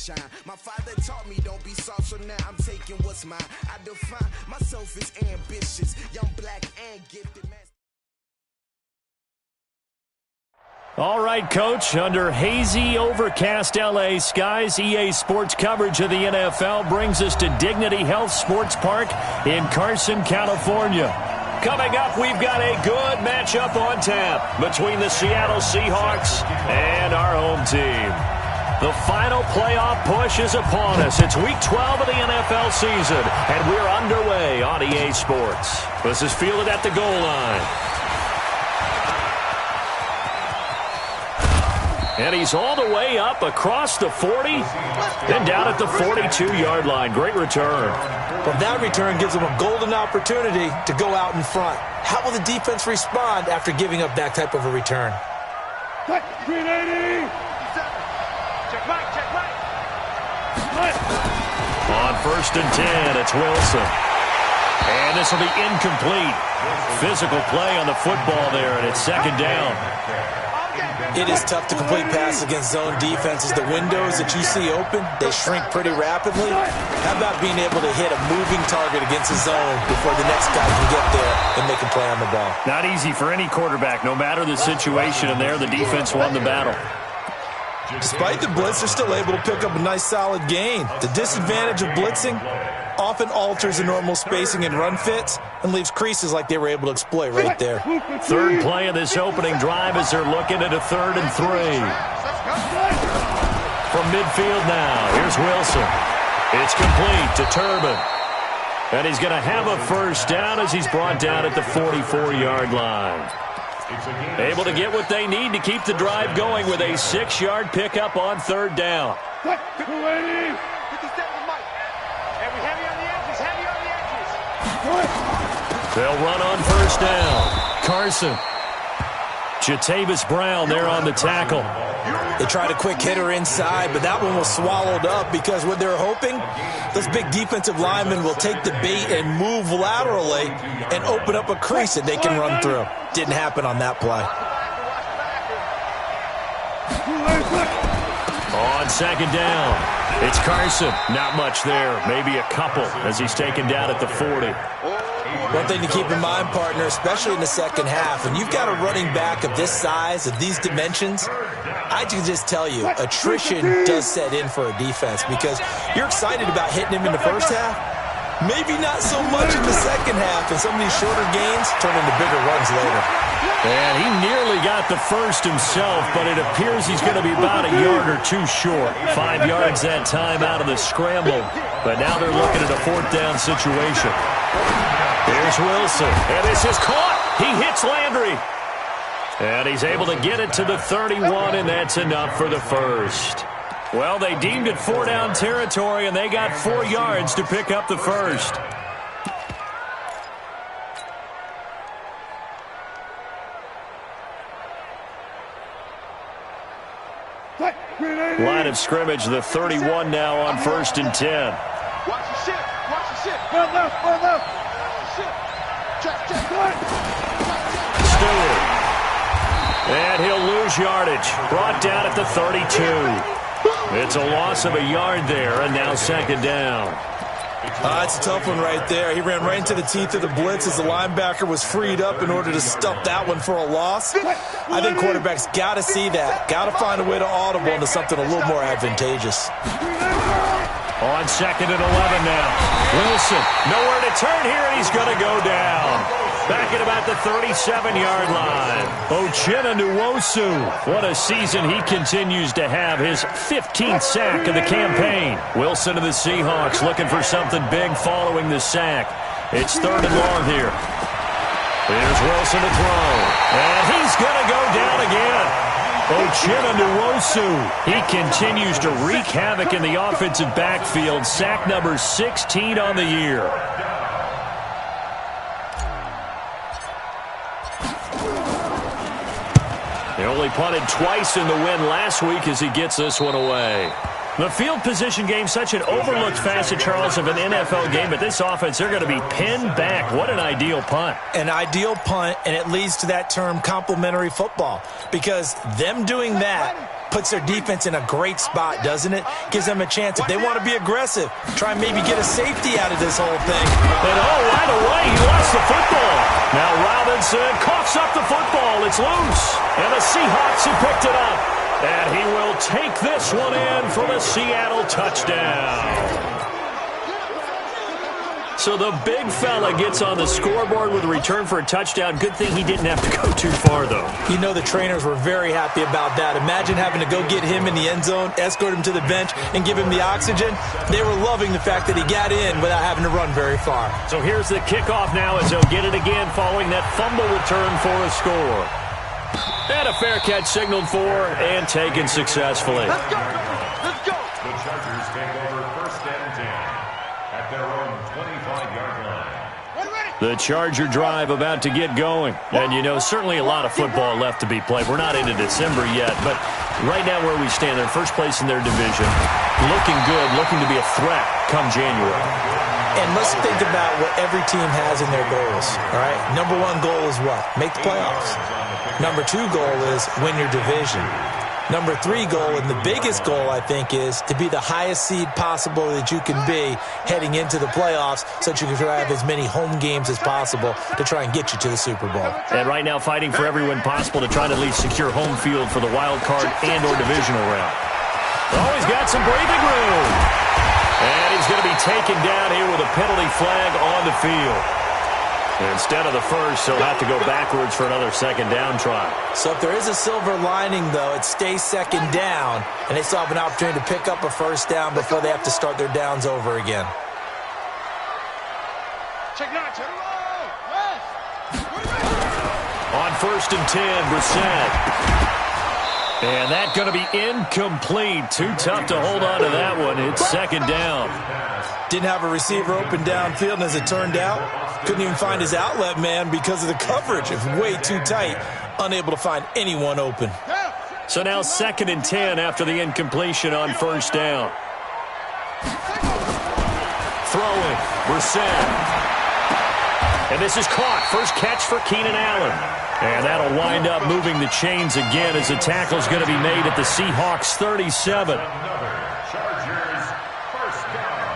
shine. My father taught me don't be soft, so now I'm taking what's mine. I define myself as ambitious, young, black, and gifted. All right, Coach, under hazy, overcast L.A. skies, EA Sports coverage of the NFL brings us to Dignity Health Sports Park in Carson, California. Coming up, we've got a good matchup on tap between the Seattle Seahawks and our home team. The final playoff push is upon us. It's Week 12 of the NFL season, and we're underway on EA Sports. This is fielded at the goal line. And he's all the way up across the 40, then down at the 42-yard line. Great return. Well, that return gives them a golden opportunity to go out in front. How will the defense respond after giving up that type of a return? Green 80. Check right. On 1st and 10, it's Wilson. And this will be incomplete. Physical play on the football there, and it's 2nd down. It is tough to complete passes against zone defenses. The windows that you see open, they shrink pretty rapidly. How about being able to hit a moving target against a zone before the next guy can get there and make a play on the ball? Not easy for any quarterback, no matter the situation, and there the defense won the battle. Despite the blitz, they're still able to pick up a nice solid gain. The disadvantage of blitzing often alters the normal spacing and run fits and leaves creases like they were able to exploit right there. Third play of this opening drive as they're looking at a 3rd and 3. From midfield now, here's Wilson. It's complete to Turbin. And he's going to have a 1st down as he's brought down at the 44-yard line. Able to get what they need to keep the drive going with a 6-yard pickup on 3rd down. They'll run on 1st down. Carson. Jatavis Brown there on the tackle. They tried a quick hitter inside, but that one was swallowed up because what they're hoping, those big defensive linemen will take the bait and move laterally and open up a crease that they can run through. Didn't happen on that play. On 2nd down, it's Carson. Not much there, maybe a couple as he's taken down at the 40. One thing to keep in mind, partner, especially in the second half, when you've got a running back of this size, of these dimensions, I can just tell you, attrition does set in for a defense because you're excited about hitting him in the first half, maybe not so much in the second half, and some of these shorter gains turn into bigger runs later. And he nearly got the 1st himself, but it appears he's going to be about a yard or 2 short. 5 yards that time out of the scramble, but now they're looking at a 4th down situation. Here's Wilson, and this is caught. He hits Landry. And he's able to get it to the 31, and that's enough for the 1st. Well, they deemed it 4-down territory, and they got 4 yards to pick up the 1st. Line of scrimmage, the 31 now on 1st and 10. Watch the shit. Run left. Stewart. And he'll lose yardage. Brought down at the 32. It's a loss of a yard there, and now 2nd down. It's a tough one right there. He ran right into the teeth of the blitz as the linebacker was freed up in order to stuff that one for a loss. I think quarterbacks got to see that. Got to find a way to audible into something a little more advantageous. On 2nd and 11 now. Wilson, nowhere to turn here, and he's going to go down. Back at about the 37-yard line. Uchenna Nwosu. What a season he continues to have. His 15th sack of the campaign. Wilson and the Seahawks looking for something big following the sack. It's 3rd and long here. Here's Wilson to throw. And he's going to go down again. Uchenna Nwosu. He continues to wreak havoc in the offensive backfield. Sack number 16 on the year. He only punted twice in the win last week as he gets this one away. The field position game, such an overlooked facet, Charles, of an NFL game, but this offense, they're going to be pinned back. What an ideal punt. An ideal punt, and it leads to that term complementary football, because them doing that puts their defense in a great spot, doesn't it? Gives them a chance. If they want to be aggressive, try and maybe get a safety out of this whole thing. And right away, he lost the football. Now Robinson coughs up the football. It's loose. And the Seahawks have picked it up. And he will take this one in for the Seattle touchdown. So the big fella gets on the scoreboard with a return for a touchdown. Good thing he didn't have to go too far, though. You know the trainers were very happy about that. Imagine having to go get him in the end zone, escort him to the bench, and give him the oxygen. They were loving the fact that he got in without having to run very far. So here's the kickoff now as they'll get it again following that fumble return for a score. And a fair catch signaled for and taken successfully. Let's go. Let's go. The Chargers take over 1st and 10 at their own 25-yard line. The Charger drive about to get going. And, you know, certainly a lot of football left to be played. We're not into December yet, but right now where we stand, they're first place in their division. Looking good, looking to be a threat come January. And let's think about what every team has in their goals, all right? Number one goal is what? Make the playoffs. Number two goal is win your division. Number three goal, and the biggest goal, I think, is to be the highest seed possible that you can be heading into the playoffs so that you can have as many home games as possible to try and get you to the Super Bowl. And right now fighting for every win possible to try to at least secure home field for the wild card and or divisional round. Oh, he's got some breathing room. And he's going to be taken down here with a penalty flag on the field. Instead of the first, he'll have to go backwards for another second down try. So if there is a silver lining, though, it stays second down, and they still have an opportunity to pick up a first down before they have to start their downs over again. Check 9, check On 1st and 10, Brissett. And that's going to be incomplete. Too tough to hold on to that one. It's second down. Didn't have a receiver open downfield, and as it turned out, couldn't even find his outlet man because of the coverage. It was way too tight, unable to find anyone open. So now 2nd and 10 after the incompletion on first down. Throwing, Brissett. And this is caught. First catch for Keenan Allen. And that'll wind up moving the chains again as the tackle's going to be made at the Seahawks 37. Chargers, first down.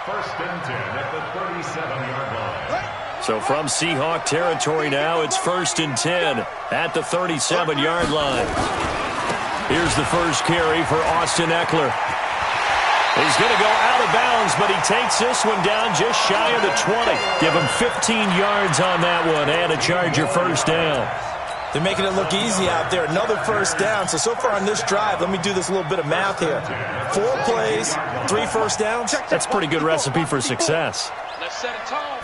1st and 10 at the 37-yard line. So from Seahawk territory now, it's 1st and 10 at the 37-yard line. Here's the first carry for Austin Eckler. He's going to go out of bounds, but he takes this one down just shy of the 20. Give him 15 yards on that one and a Charger first down. They're making it look easy out there. Another first down. So far on this drive, let me do this little bit of math here. 4 plays, 3 first downs. That's a pretty good recipe for success. Let's set a tone,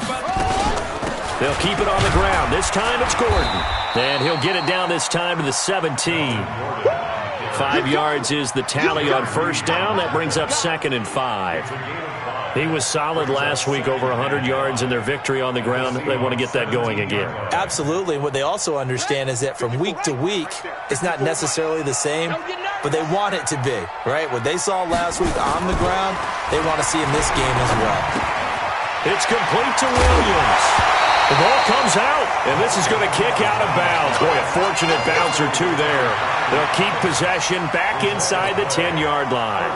They'll keep it on the ground. This time it's Gordon. And he'll get it down this time to the 17. 5 yards is the tally on first down. That brings up 2nd and 5. He was solid last week, over 100 yards in their victory on the ground. They want to get that going again. Absolutely. What they also understand is that from week to week, it's not necessarily the same, but they want it to be, right? What they saw last week on the ground, they want to see in this game as well. It's complete to Williams. The ball comes out, and this is going to kick out of bounds. Boy, a fortunate bounce or two there. They'll keep possession back inside the 10-yard line.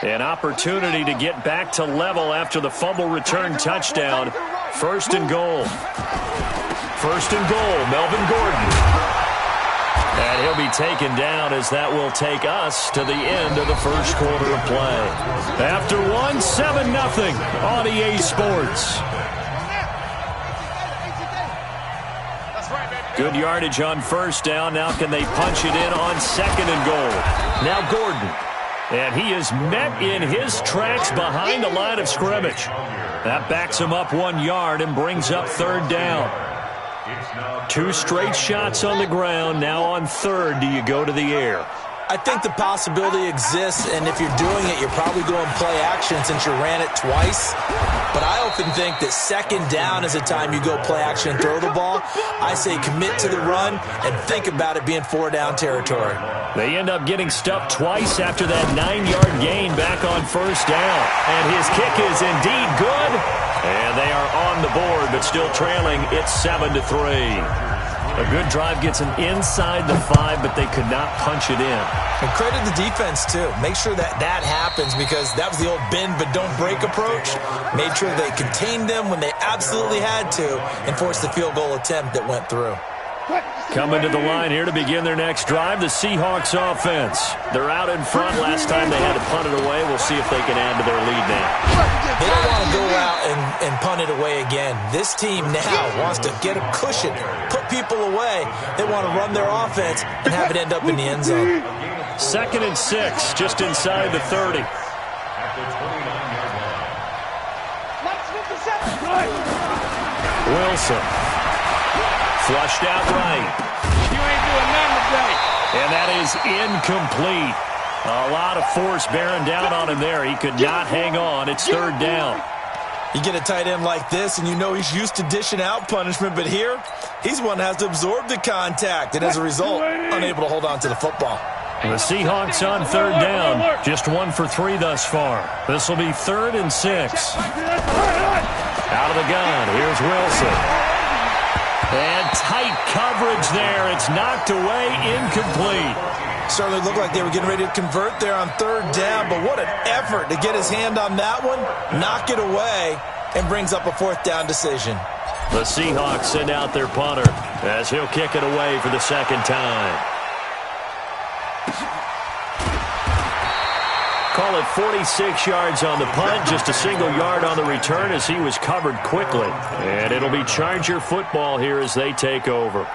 An opportunity to get back to level after the fumble return touchdown. 1st and goal. 1st and goal, Melvin Gordon. And he'll be taken down as that will take us to the end of the first quarter of play. After one, 7-0 on EA Sports. Good yardage on first down. Now can they punch it in on 2nd and goal? Now Gordon. And he is met in his tracks behind the line of scrimmage. That backs him up 1 yard and brings up 3rd down. 2 straight shots on the ground. Now on 3rd, do you go to the air? I think the possibility exists, and if you're doing it, you're probably going play action since you ran it twice. But I often think that second down is the time you go play action and throw the ball. I say commit to the run and think about it being 4-down territory. They end up getting stuffed twice after that 9-yard gain back on first down. And his kick is indeed good. And they are on the board, but still trailing. It's 7-3. A good drive gets them inside the 5, but they could not punch it in. And credit the defense, too. Make sure that happens because that was the old bend but don't break approach. Made sure they contained them when they absolutely had to and forced the field goal attempt that went through. Coming to the line here to begin their next drive, the Seahawks offense. They're out in front. Last time they had to punt it away. We'll see if they can add to their lead now. They don't want to go out and punt it away again. This team now wants to get a cushion, put people away. They want to run their offense and have it end up in the end zone. 2nd and 6, just inside the 30. At the 29-yard line. Wilson. Flushed out right. You ain't doing nothing today. And that is incomplete. A lot of force bearing down on him there. He could not hang on. It's 3rd down. You get a tight end like this, and you know he's used to dishing out punishment, but here, he's one that has to absorb the contact, and as a result, unable to hold on to the football. The Seahawks on 3rd down. Just 1 for 3 thus far. This will be 3rd and 6. Out of the gun. Here's Wilson. And tight coverage there. It's knocked away, incomplete. Certainly looked like they were getting ready to convert there on 3rd down, but what an effort to get his hand on that one, knock it away, and brings up a 4th down decision. The Seahawks send out their punter as he'll kick it away for the 2nd time. Call it 46 yards on the punt, just a single yard on the return as he was covered quickly. And it'll be Charger football here as they take over.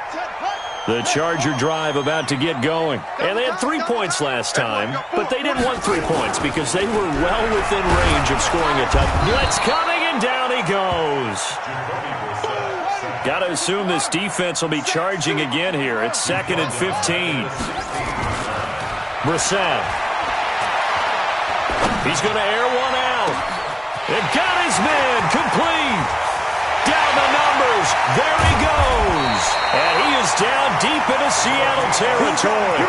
The Charger drive about to get going. And they had 3 points last time, but they didn't want 3 points because they were well within range of scoring a touchdown. Blitz coming, and down he goes. Got to assume this defense will be charging again here. It's 2nd and 15. Brissett. He's going to air one out. And got his man complete. Down the numbers. There he goes. And he is down deep into Seattle territory.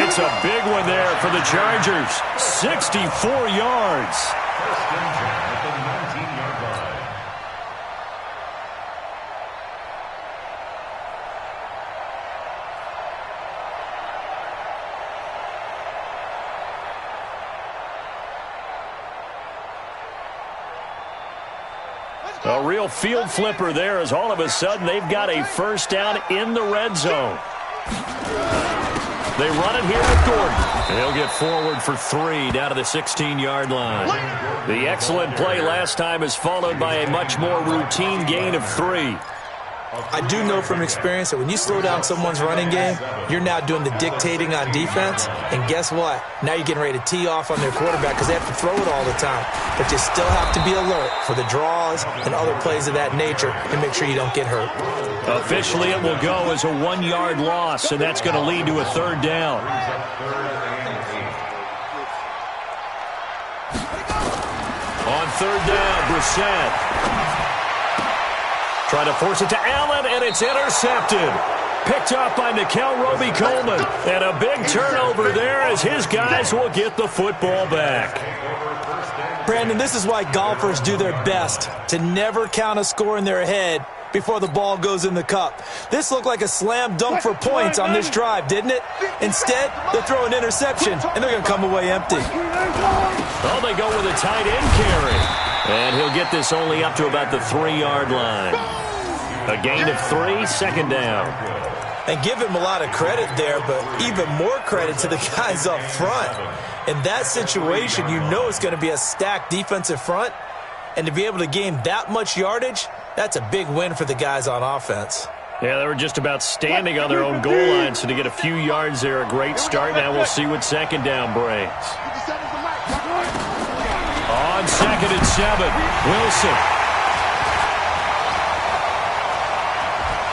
It's a big one there for the Chargers. 64 yards. First and 10 at the 19-yard line. A real field flipper there as all of a sudden they've got a first down in the red zone. They run it here with Gordon. He'll get forward for 3 down to the 16-yard line. The excellent play last time is followed by a much more routine gain of 3. I do know from experience that when you slow down someone's running game, you're now doing the dictating on defense. And guess what? Now you're getting ready to tee off on their quarterback because they have to throw it all the time. But you still have to be alert for the draws and other plays of that nature and make sure you don't get hurt. Officially, it will go as a 1-yard loss, and that's going to lead to a 3rd down. On 3rd down, Brissett. Trying to force it to Allen, and it's intercepted. Picked up by Nickel Roby-Coleman. And a big turnover there as his guys will get the football back. Brandon, this is why golfers do their best to never count a score in their head before the ball goes in the cup. This looked like a slam dunk for points on this drive, didn't it? Instead, they throw an interception, and they're going to come away empty. Oh, they go with a tight end carry. And he'll get this only up to about the 3-yard line. A gain of 3, 2nd down. And give him a lot of credit there, but even more credit to the guys up front. In that situation, you know it's going to be a stacked defensive front. And to be able to gain that much yardage, that's a big win for the guys on offense. Yeah, they were just about standing on their own goal line, so to get a few yards there, a great start. Now we'll see what 2nd down brings. On 2nd and 7, Wilson.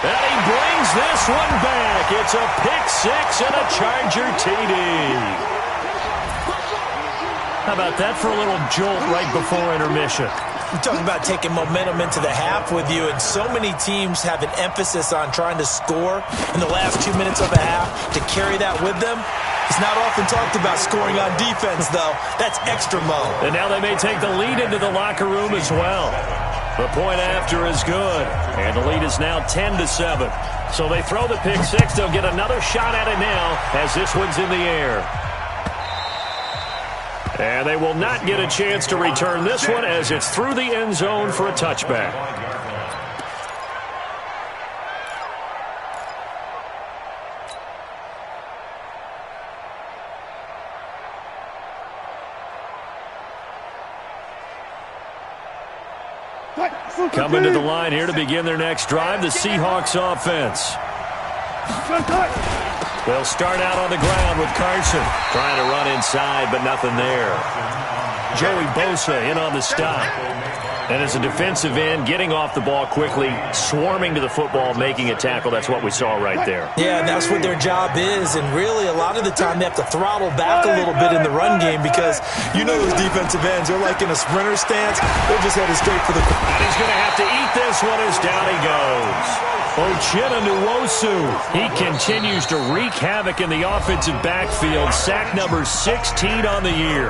And he brings brings this one back. It's a pick six and a Charger TD. How about that for a little jolt right before intermission? You're talking about taking momentum into the half with you, and so many teams have an emphasis on trying to score in the last 2 minutes of a half to carry that with them. It's not often talked about scoring on defense, though. That's extra mode. And now they may take the lead into the locker room as well. The point after is good, and the lead is now 10-7. So they throw the pick six. They'll get another shot at it now as this one's in the air. And they will not get a chance to return this one as it's through the end zone for a touchback. Coming to the line here to begin their next drive, the Seahawks offense. They'll start out on the ground with Carson. Trying to run inside, but nothing there. Joey Bosa in on the stop. And as a defensive end, getting off the ball quickly, swarming to the football, making a tackle. That's what we saw right there. Yeah, and that's what their job is. And really, a lot of the time, they have to throttle back a little bit in the run game because you know those defensive ends, they're like in a sprinter stance. They're just headed straight for the... And he's going to have to eat this one as down he goes. Uchenna He continues to wreak havoc in the offensive backfield. Sack number 16 on the year.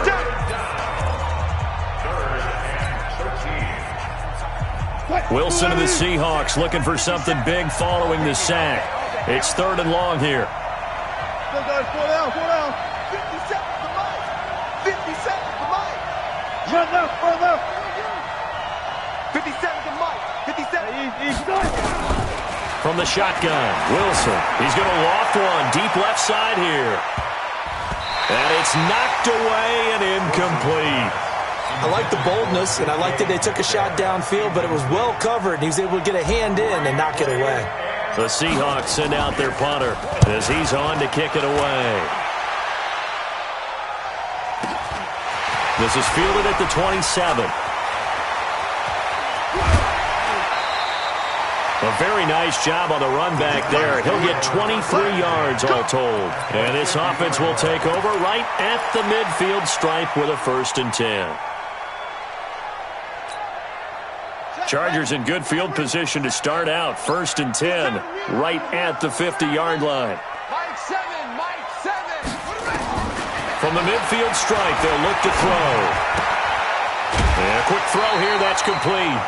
Wilson of the Seahawks looking for something big following the sack. It's 3rd and long here. 4 down. 50 seconds to Mike. 50 seconds to Mike. Run left. 50 seconds to Mike. 50 seconds. From the shotgun, Wilson. He's going to loft one deep left side here. And it's knocked away and incomplete. I like the boldness, and I like that they took a shot downfield, but it was well covered. He was able to get a hand in and knock it away. The Seahawks send out their punter as he's on to kick it away. This is fielded at the 27. A very nice job on the run back there. He'll get 23 yards all told. And this offense will take over right at the midfield stripe with a 1st and 10. Chargers in good field position to start out. 1st and 10 right at the 50-yard line. Mike 7. From the midfield stripe, they'll look to throw. And a quick throw here, that's complete.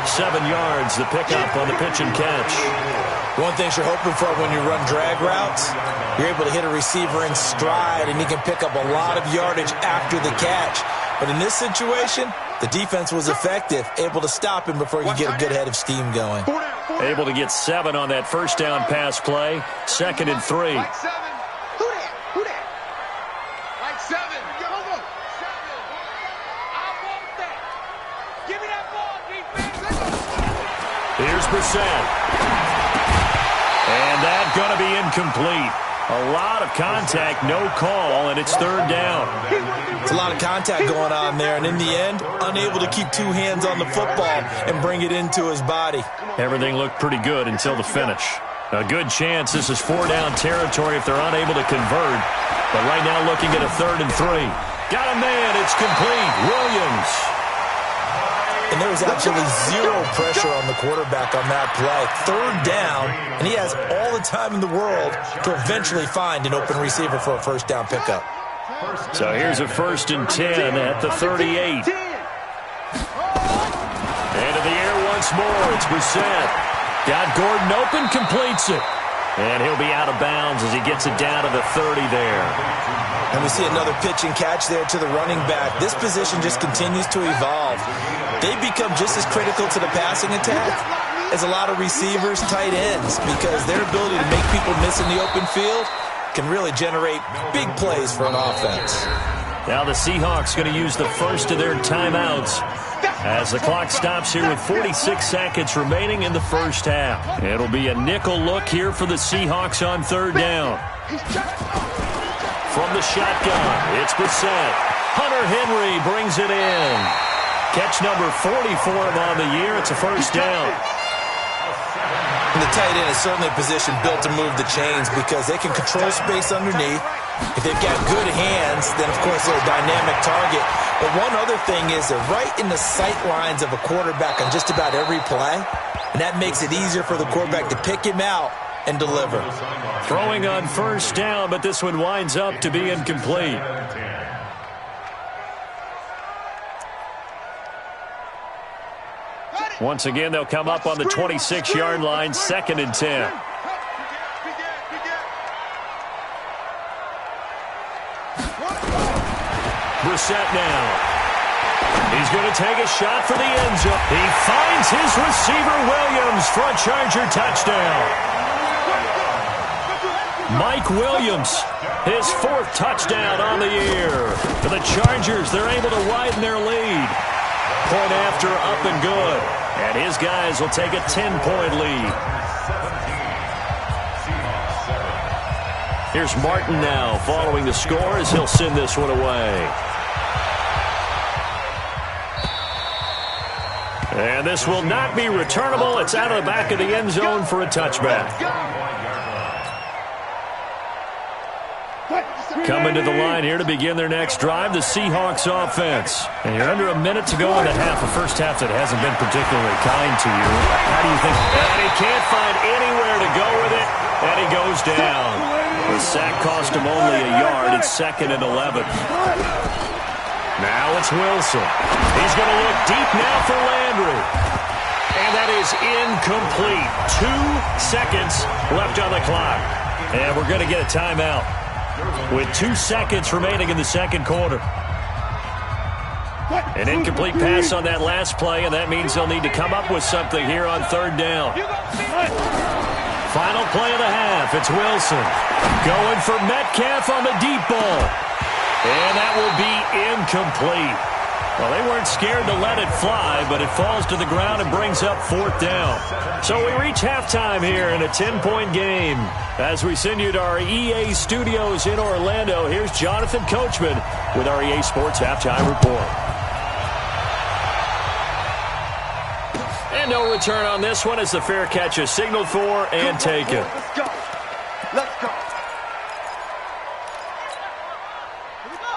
7 yards, the pickup on the pitch and catch. One thing you're hoping for when you run drag routes, you're able to hit a receiver in stride, and he can pick up a lot of yardage after the catch. But in this situation, the defense was effective, able to stop him before you get a good head of steam going. Able to get 7 on that first down pass play. 2nd and 3. Mike 7. Who that? Mike 7. Hold on. 7. I want that. Give me that ball, defense. Here's Brissett. And that's going to be incomplete. A lot of contact, no call, and it's 3rd down. It's a lot of contact going on there, and in the end, unable to keep 2 hands on the football and bring it into his body. Everything looked pretty good until the finish. A good chance this is 4-down territory if they're unable to convert. But right now looking at a 3rd and 3. Got a man, it's complete. Williams. And there was absolutely zero pressure on the quarterback on that play. 3rd down, and he has all the time in the world to eventually find an open receiver for a 1st down pickup. So here's a 1st and 10 at the 38. Into the air once more, it's Brissett. Got Gordon open, completes it. And he'll be out of bounds as he gets it down to the 30 there. And we see another pitch and catch there to the running back. This position just continues to evolve. They become just as critical to the passing attack as a lot of receivers, tight ends, because their ability to make people miss in the open field can really generate big plays for an offense. Now the Seahawks going to use the first of their timeouts as the clock stops here with 46 seconds remaining in the first half. It'll be a nickel look here for the Seahawks on 3rd down. From the shotgun, it's Brissett. Hunter Henry brings it in. Catch number 44 on the year. It's a 1st down. And the tight end is certainly a position built to move the chains because they can control space underneath. If they've got good hands, then, of course, they're a dynamic target. But one other thing is they're right in the sight lines of a quarterback on just about every play, and that makes it easier for the quarterback to pick him out and deliver. Throwing on first down, but this one winds up to be incomplete. Once again, they'll come up on the 26-yard line, 2nd and 10. Brissett now. He's going to take a shot for the end zone. He finds his receiver, Williams, for a Charger touchdown. Mike Williams, his 4th touchdown on the year. For the Chargers, they're able to widen their lead. Point after, up and good. And his guys will take a 10-point lead. Here's Martin now following the score as he'll send this one away. And this will not be returnable. It's out of the back of the end zone for a touchback. Coming to the line here to begin their next drive, the Seahawks offense. And you're under a minute to go in the half, a first half that hasn't been particularly kind to you. How do you think? And he can't find anywhere to go with it, and he goes down. The sack cost him only a yard. It's 2nd and 11. Now it's Wilson. He's going to look deep now for Landry. And that is incomplete. 2 seconds left on the clock. And we're going to get a timeout with 2 seconds remaining in the second quarter. An incomplete pass on that last play, and that means they'll need to come up with something here on 3rd down. Final play of the half. It's Wilson going for Metcalf on the deep ball. And that will be incomplete. Well, they weren't scared to let it fly, but it falls to the ground and brings up 4th down. So we reach halftime here in a 10-point game. As we send you to our EA studios in Orlando, here's Jonathan Coachman with our EA Sports Halftime Report. And no return on this one as the fair catch is signaled for and taken. Let's go. Let's go.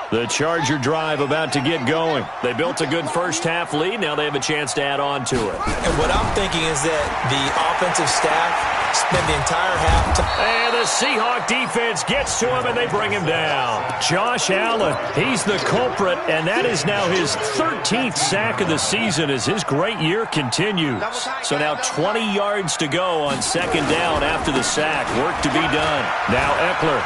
The Charger drive about to get going. They built a good first half lead. Now they have a chance to add on to it. And what I'm thinking is that the offensive staff spent the entire half. And the Seahawk defense gets to him, and they bring him down. Josh Allen, he's the culprit, and that is now his 13th sack of the season as his great year continues. So now 20 yards to go on 2nd down after the sack. Work to be done. Now Eckler.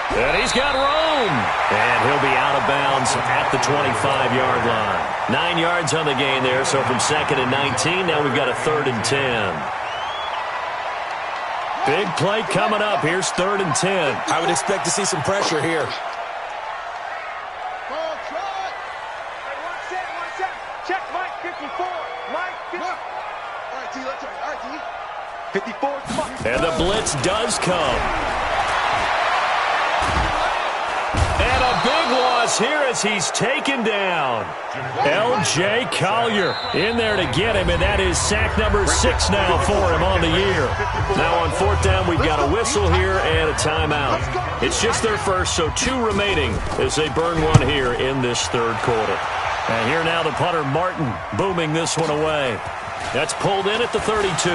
And he's got room. And he'll be out of bounds at the 25-yard line. 9 yards on the gain there, so from 2nd and 19, now we've got a 3rd and 10. Big play coming up. Here's 3rd and 10. I would expect to see some pressure here. Check Mike 54. Mike 54. All right, T, let's go. All right, T. 54. And the blitz does come. And a big loss here as he's taken down. L.J. Collier in there to get him, and that is sack number 6 now for him on the year. Now on 4th down, we've got a whistle here and a timeout. It's just their first, so 2 remaining as they burn one here in this 3rd quarter. And here now the punter, Martin, booming this one away. That's pulled in at the 32.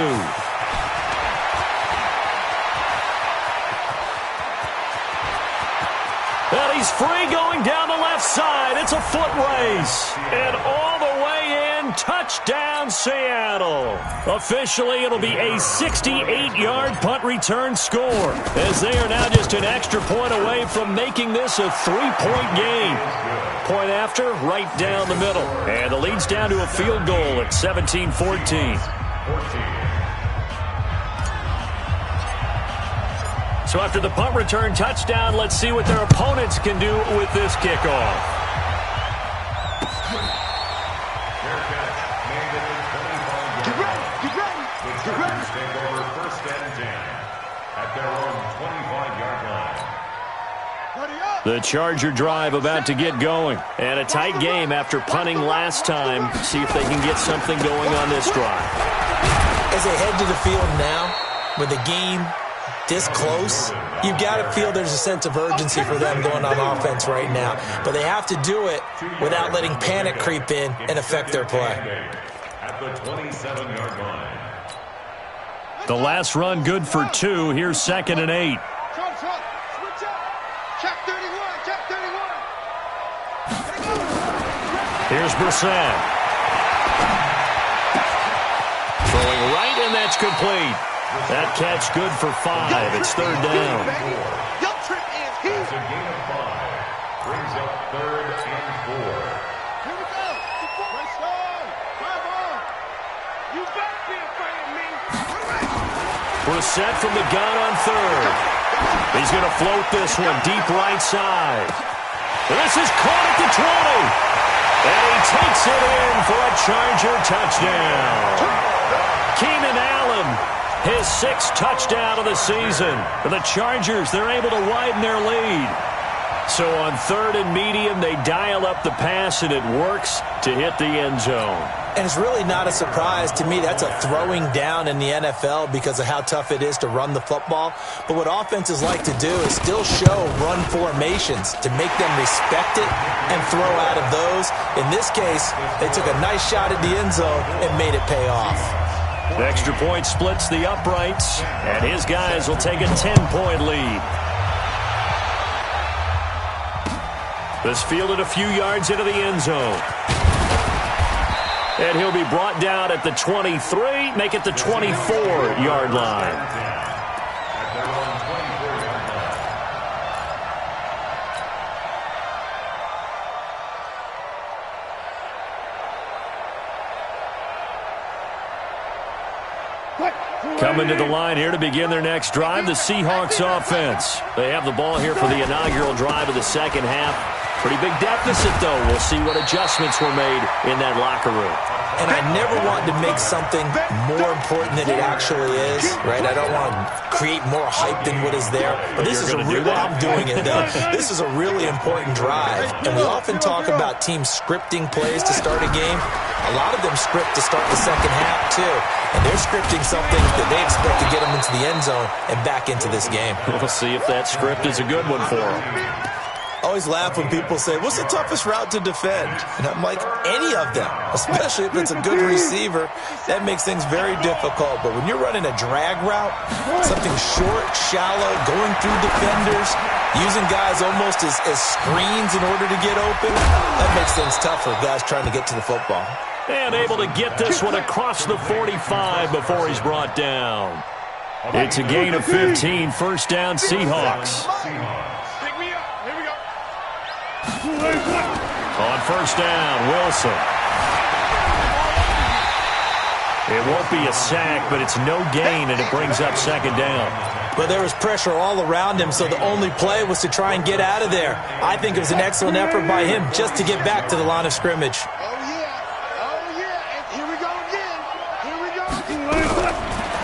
And he's free going down the left side. It's a foot race. And all the way in, touchdown Seattle. Officially, it'll be a 68-yard punt return score, as they are now just an extra point away from making this a 3-point game. Point after, right down the middle. And the lead's down to a field goal at 17-14. So after the punt return touchdown, let's see what their opponents can do with this kickoff. Get ready. Get ready. Get ready. Take over 1st and 10 at their own 25-yard line. Ready up. The Charger drive about to get going. And a tight game after punting last time. See if they can get something going on this drive. As they head to the field now, with the game this close, you've got to feel there's a sense of urgency for them going on offense right now. But they have to do it without letting panic creep in and affect their play. At the 27-yard line. The last run good for 2. Here's 2nd and 8. Here's Brissett. Throwing right, and that's complete. That catch good for 5. It's 3rd down. That's a gain of 5. Brings up 3rd and 4. Here we go. Let's go. Come on. You better be afraid of me. Brissett from the gun on 3rd. He's going to float this one deep right side. This is caught at the 20. And he takes it in for a Charger touchdown. Keenan Allen, his 6th touchdown of the season. For the Chargers, they're able to widen their lead. So on 3rd and medium, they dial up the pass, and it works to hit the end zone. And it's really not a surprise to me. That's a throwing down in the NFL because of how tough it is to run the football. But what offenses like to do is still show run formations to make them respect it and throw out of those. In this case, they took a nice shot at the end zone and made it pay off. The extra point splits the uprights, and his guys will take a 10-point lead. This fielded a few yards into the end zone. And he'll be brought down at the 23, make it the 24-yard line. At their own 24-yard line. Coming to the line here to begin their next drive, the Seahawks offense. They have the ball here for the inaugural drive of the second half. Pretty big deficit, though. We'll see what adjustments were made in that locker room. And I never want to make something more important than it actually is, right? I don't want to create more hype than what is there. But this is a real, I'm doing it, though. This is a really important drive. And we often talk about teams scripting plays to start a game. A lot of them script to start the second half, too. And they're scripting something that they expect to get them into the end zone and back into this game. We'll see if that script is a good one for them. I always laugh when people say, what's the toughest route to defend? And I'm like, any of them, especially if it's a good receiver. That makes things very difficult. But when you're running a drag route, something short, shallow, going through defenders, using guys almost as screens in order to get open, that makes things tough for guys trying to get to the football. And able to get this one across the 45 before he's brought down. It's a gain of 15, 1st down Seahawks. On 1st down, Wilson. It won't be a sack, but it's no gain, and it brings up 2nd down. But there was pressure all around him, so the only play was to try and get out of there. I think it was an excellent effort by him just to get back to the line of scrimmage. Oh, yeah, and here we go again.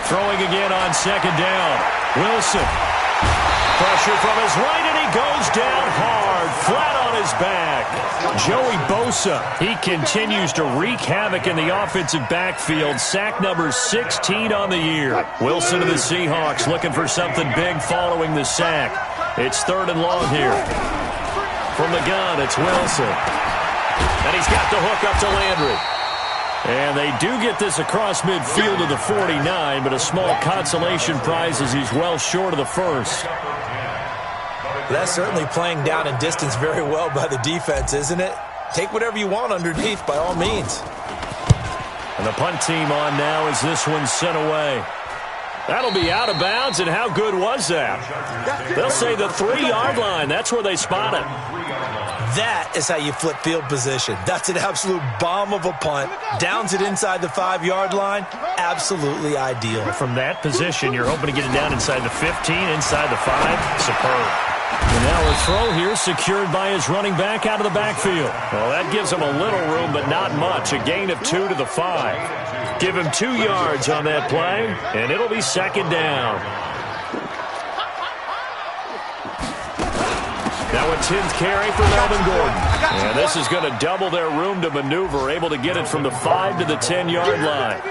Throwing again on 2nd down. Wilson. Pressure from his right, and he goes down hard, flat on his back. Joey Bosa, he continues to wreak havoc in the offensive backfield. Sack number 16 on the year. Wilson of the Seahawks looking for something big following the sack. It's 3rd and long here. From the gun, it's Wilson. And he's got the hook up to Landry. And they do get this across midfield to the 49, but a small consolation prize as he's well short of the 1st. That's certainly playing down in distance very well by the defense, isn't it? Take whatever you want underneath, by all means. And the punt team on now as this one's sent away. That'll be out of bounds, and how good was that? They'll say the 3-yard line. That's where they spot it. That is how you flip field position. That's an absolute bomb of a punt. Downs it inside the 5-yard line. Absolutely ideal. From that position, you're hoping to get it down inside the 15, inside the 5. Superb. And now a throw here secured by his running back out of the backfield. Well, that gives him a little room, but not much. A gain of 2 to the 5. Give him 2 yards on that play, and it'll be 2nd down. Now a 10th carry for Melvin Gordon. And this is going to double their room to maneuver, able to get it from the 5 to the 10-yard line.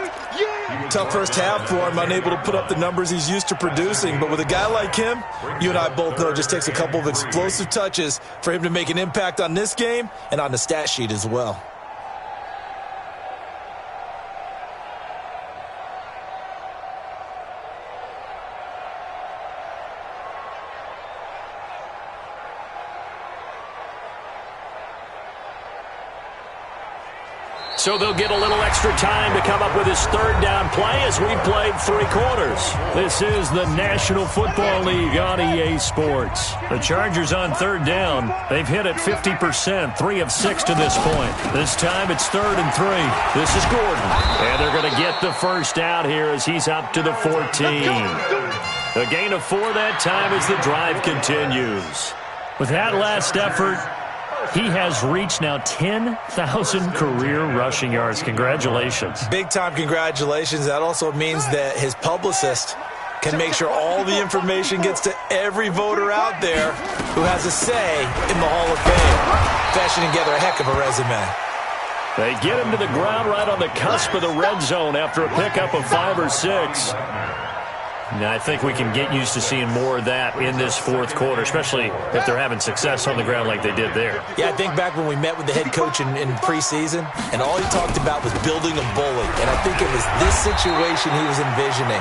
Tough first half for him, unable to put up the numbers he's used to producing. But with a guy like him, you and I both know it just takes a couple of explosive touches for him to make an impact on this game and on the stat sheet as well. So they'll get a little extra time to come up with his third down play as we've played 3 quarters. This is the National Football League on EA Sports. The Chargers on third down. They've hit it 50%, 3 of 6 to this point. This time it's 3rd and 3. This is Gordon. And they're going to get the first down here as he's up to the 14. A gain of 4 that time as the drive continues. With that last effort, he has reached now 10,000 career rushing yards. Congratulations. Big-time congratulations. That also means that his publicist can make sure all the information gets to every voter out there who has a say in the Hall of Fame. Fashioning together a heck of a resume. They get him to the ground right on the cusp of the red zone after a pickup of 5 or 6. Now, I think we can get used to seeing more of that in this 4th quarter, especially if they're having success on the ground like they did there. Yeah, I think back when we met with the head coach in preseason, and all he talked about was building a bully. And I think it was this situation he was envisioning.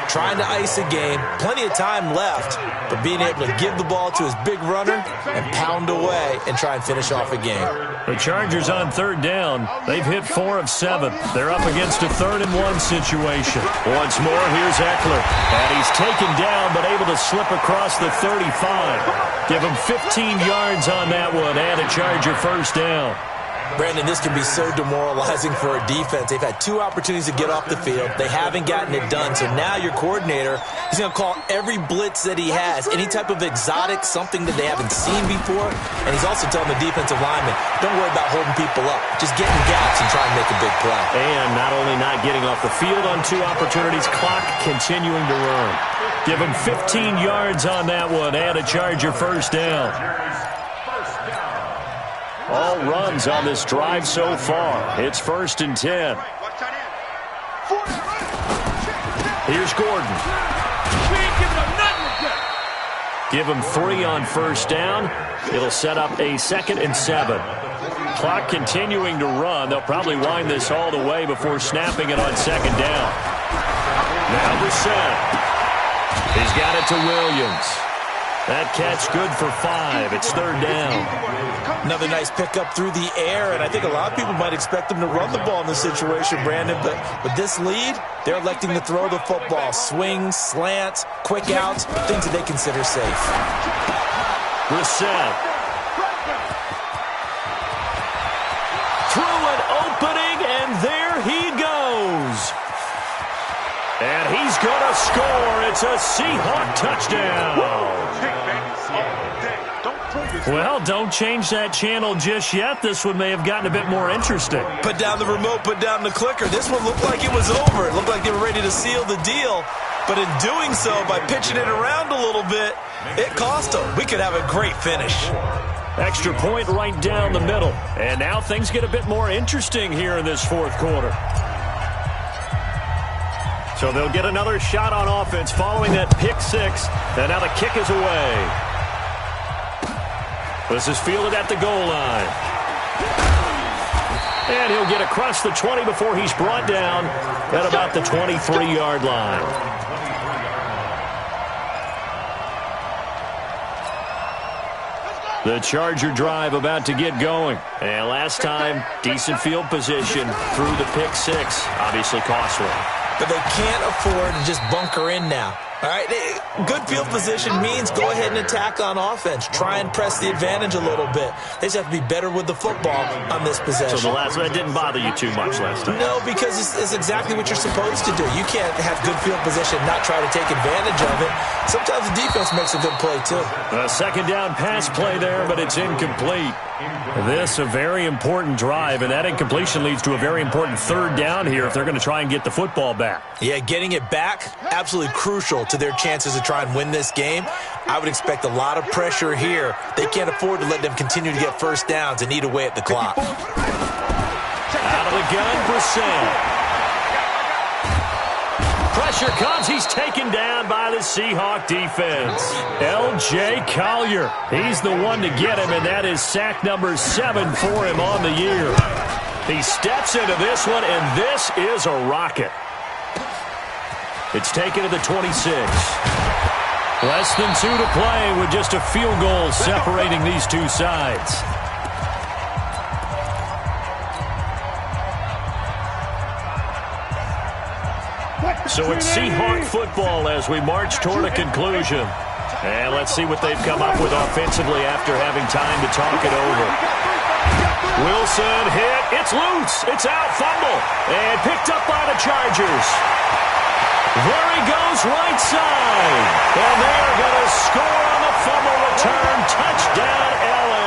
Trying to ice a game, plenty of time left, but being able to give the ball to his big runner and pound away and try and finish off a game. The Chargers on third down. They've hit 4 of 7. They're up against a 3rd and 1 situation. Once more, here's Eckler. And he's taken down, but able to slip across the 35. Give him 15 yards on that one and a Charger first down. Brandon, this can be so demoralizing for a defense. They've had 2 opportunities to get off the field. They haven't gotten it done. So now your coordinator, he's going to call every blitz that he has, any type of exotic, something that they haven't seen before. And he's also telling the defensive lineman, don't worry about holding people up. Just get in gaps and try and make a big play. And not only not getting off the field on 2 opportunities, clock continuing to run. Give him 15 yards on that one and a Charger first down. All runs on this drive so far. It's 1st and 10. Here's Gordon. Give him 3 on first down. It'll set up a 2nd and 7. Clock continuing to run. They'll probably wind this all the way before snapping it on 2nd down. Now Brissett. He's got it to Williams. That catch good for 5. It's 3rd down. Another nice pickup through the air, and I think a lot of people might expect them to run the ball in this situation, Brandon, but with this lead, they're electing to throw the football. Swings, slants, quick outs, things that they consider safe. Brissett. Through an opening, and there he goes. And he's going to score. It's a Seahawk touchdown. Well, don't change that channel just yet. This one may have gotten a bit more interesting. Put down the remote, put down the clicker. This one looked like it was over. It looked like they were ready to seal the deal. But in doing so, by pitching it around a little bit, it cost them. We could have a great finish. Extra point right down the middle. And now things get a bit more interesting here in this 4th quarter. So they'll get another shot on offense following that pick 6. And now the kick is away. This is fielded at the goal line. And he'll get across the 20 before he's brought down at about the 23-yard line. The Charger drive about to get going. And last time, decent field position through the pick 6. Obviously costly. But they can't afford to just bunker in now. All right, good field position means go ahead and attack on offense. Try and press the advantage a little bit. They just have to be better with the football on this possession. So the last one didn't bother you too much last time? No, because it's exactly what you're supposed to do. You can't have good field position and not try to take advantage of it. Sometimes the defense makes a good play, too. A 2nd down pass play there, but it's incomplete. This a very important drive, and that incompletion leads to a very important 3rd down here if they're going to try and get the football back. Yeah, getting it back, absolutely crucial to their chances to try and win this game. I would expect a lot of pressure here. They can't afford to let them continue to get first downs and eat away at the clock. Out of the gun, Brissett. Pressure comes. He's taken down by the Seahawk defense. L.J. Collier. He's the one to get him, and that is sack number 7 for him on the year. He steps into this one, and this is a rocket. It's taken to the 26. Less than 2 to play with just a field goal separating these two sides. So it's Seahawk football as we march toward a conclusion. And let's see what they've come up with offensively after having time to talk it over. Wilson hit. It's loose. It's out. Fumble. And picked up by the Chargers. There he goes right side. And they're going to score on the fumble return. Touchdown, L.A.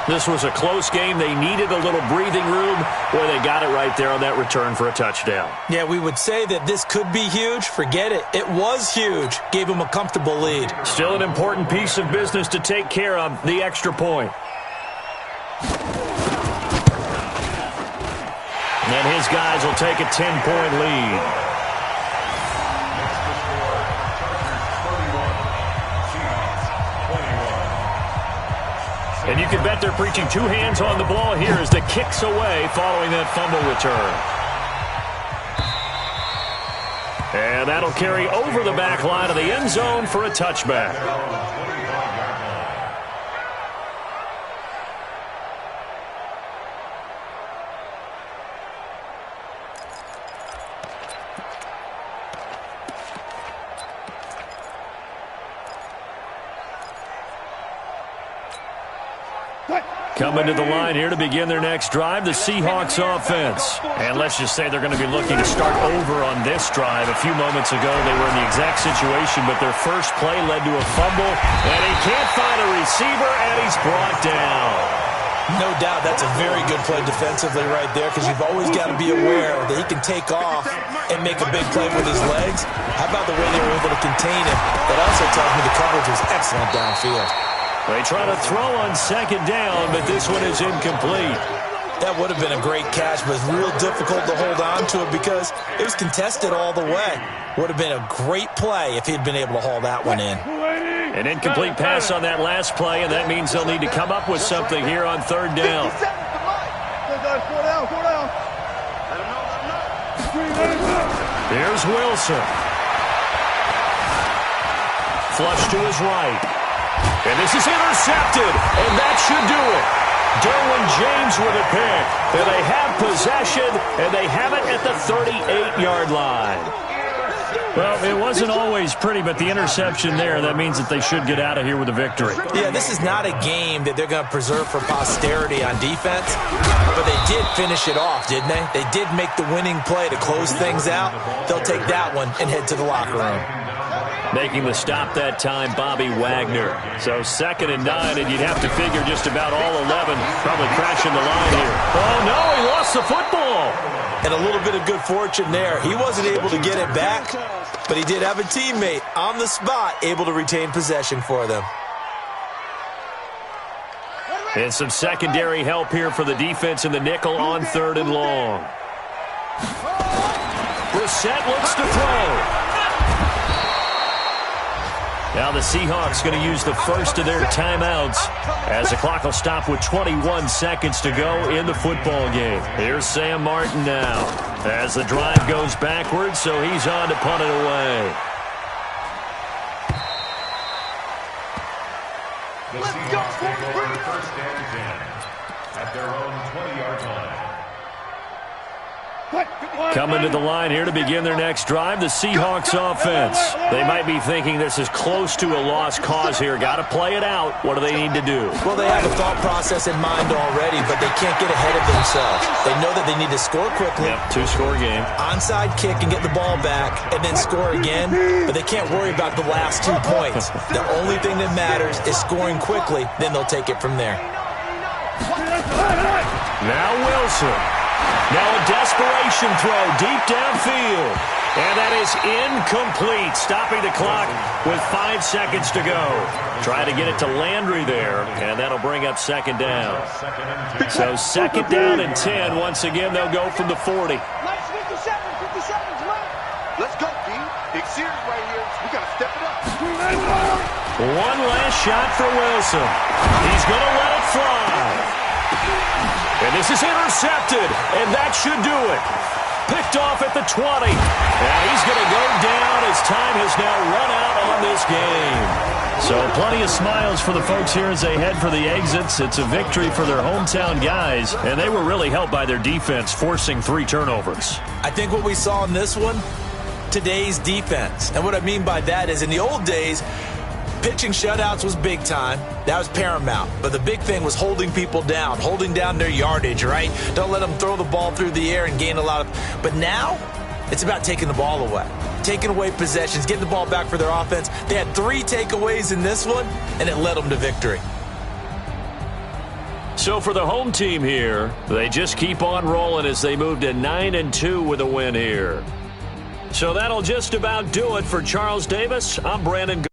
This was a close game. They needed a little breathing room where they got it right there on that return for a touchdown. Yeah, we would say that this could be huge. Forget it. It was huge. Gave them a comfortable lead. Still an important piece of business to take care of, the extra point. And his guys will take a 10-point lead. And you can bet they're preaching 2 hands on the ball here as the kick's away following that fumble return. And that'll carry over the back line of the end zone for a touchback. Coming to the line here to begin their next drive, the Seahawks offense. And let's just say they're going to be looking to start over on this drive. A few moments ago, they were in the exact situation, but their first play led to a fumble, and he can't find a receiver, and he's brought down. No doubt that's a very good play defensively right there, because you've always got to be aware that he can take off and make a big play with his legs. How about the way they were able to contain him? That also tells me the coverage was excellent downfield. They try to throw on second down, but this one is incomplete. That would have been a great catch, but it's real difficult to hold on to it because it was contested all the way. Would have been a great play if he'd been able to haul that one in. An incomplete pass on that last play, and that means they'll need to come up with something here on third down. Here's Wilson. Flush to his right. And this is intercepted, and that should do it. Derwin James with a pick. And they have possession, and they have it at the 38-yard line. Well, it wasn't always pretty, but the interception there, that means that they should get out of here with a victory. Yeah, this is not a game that they're going to preserve for posterity on defense, but they did finish it off, didn't they? They did make the winning play to close things out. They'll take that one and head to the locker room. Making the stop that time, Bobby Wagner. So 2nd and 9, and you'd have to figure just about all 11 probably crashing the line here. Oh, no, he lost the football. And a little bit of good fortune there. He wasn't able to get it back, but he did have a teammate on the spot able to retain possession for them. And some secondary help here for the defense in the nickel on 3rd and long. Brissett looks to throw. Now the Seahawks going to use the first of their timeouts as the clock will stop with 21 seconds to go in the football game. Here's Sam Martin now as the drive goes backwards, so he's on to punt it away. The Seahawks take over 1st and 10 at their own 20-yard line. Coming to the line here to begin their next drive, the Seahawks offense. They might be thinking this is close to a lost cause here. Got to play it out. What do they need to do? Well, they have a thought process in mind already, but they can't get ahead of themselves. They know that they need to score quickly. Yep, 2-score game. Onside kick and get the ball back and then score again, but they can't worry about the last 2 points. The only thing that matters is scoring quickly, then they'll take it from there. Now Wilson. Now a desperation throw deep downfield. And that is incomplete, stopping the clock with 5 seconds to go. Try to get it to Landry there, and that'll bring up second down. So second down and 10. Once again, they'll go from the 40. Nice 57, come on. Let's go, D. Big series right here. We got to step it up. One last shot for Wilson. He's going to let it fly. And this is intercepted, and that should do it. Picked off at the 20. And he's going to go down as time has now run out on this game. So plenty of smiles for the folks here as they head for the exits. It's a victory for their hometown guys, and they were really helped by their defense, forcing 3 turnovers. I think what we saw in this one, today's defense. And what I mean by that is in the old days, pitching shutouts was big time. That was paramount. But the big thing was holding people down, holding down their yardage, right? Don't let them throw the ball through the air and gain a lot of... But now, it's about taking the ball away. Taking away possessions, getting the ball back for their offense. They had 3 takeaways in this one, and it led them to victory. So for the home team here, they just keep on rolling as they move to 9-2 with a win here. So that'll just about do it for Charles Davis. I'm Brandon.